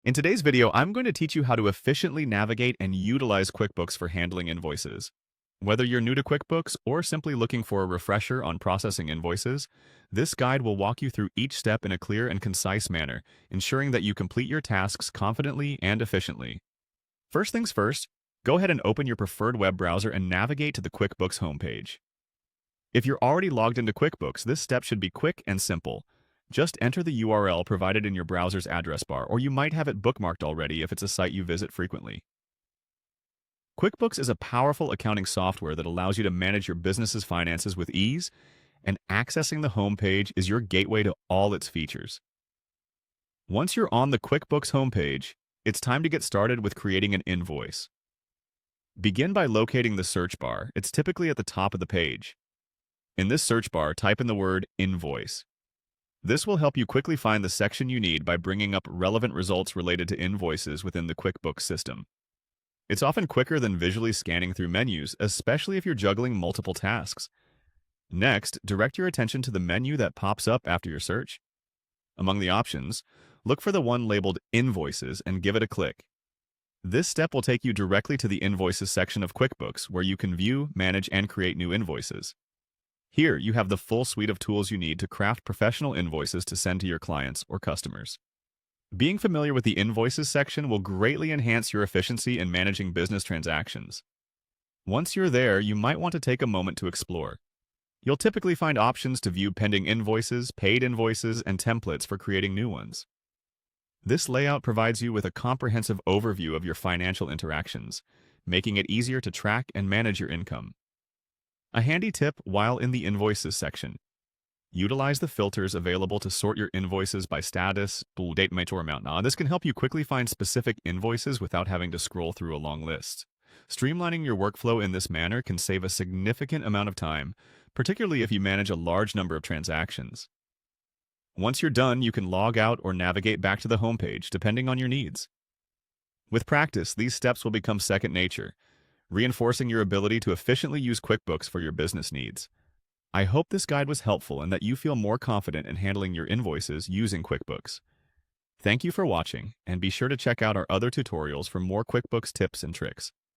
In today's video, I'm going to teach you how to efficiently navigate and utilize QuickBooks for handling invoices. Whether you're new to QuickBooks or simply looking for a refresher on processing invoices, this guide will walk you through each step in a clear and concise manner, ensuring that you complete your tasks confidently and efficiently. First things first, go ahead and open your preferred web browser and navigate to the QuickBooks homepage. If you're already logged into QuickBooks, this step should be quick and simple. Just enter the URL provided in your browser's address bar, or you might have it bookmarked already if it's a site you visit frequently. QuickBooks is a powerful accounting software that allows you to manage your business's finances with ease, and accessing the homepage is your gateway to all its features. Once you're on the QuickBooks homepage, it's time to get started with creating an invoice. Begin by locating the search bar. It's typically at the top of the page. In this search bar, type in the word Invoice. This will help you quickly find the section you need by bringing up relevant results related to invoices within the QuickBooks system. It's often quicker than visually scanning through menus, especially if you're juggling multiple tasks. Next, direct your attention to the menu that pops up after your search. Among the options, look for the one labeled Invoices and give it a click. This step will take you directly to the Invoices section of QuickBooks, where you can view, manage, and create new invoices. Here, you have the full suite of tools you need to craft professional invoices to send to your clients or customers. Being familiar with the Invoices section will greatly enhance your efficiency in managing business transactions. Once you're there, you might want to take a moment to explore. You'll typically find options to view pending invoices, paid invoices, and templates for creating new ones. This layout provides you with a comprehensive overview of your financial interactions, making it easier to track and manage your income. A handy tip while in the Invoices section: utilize the filters available to sort your invoices by status, date, or amount. Now, this can help you quickly find specific invoices without having to scroll through a long list. Streamlining your workflow in this manner can save a significant amount of time, particularly if you manage a large number of transactions. Once you're done, you can log out or navigate back to the homepage, depending on your needs. With practice, these steps will become second nature, reinforcing your ability to efficiently use QuickBooks for your business needs. I hope this guide was helpful and that you feel more confident in handling your invoices using QuickBooks. Thank you for watching, and be sure to check out our other tutorials for more QuickBooks tips and tricks.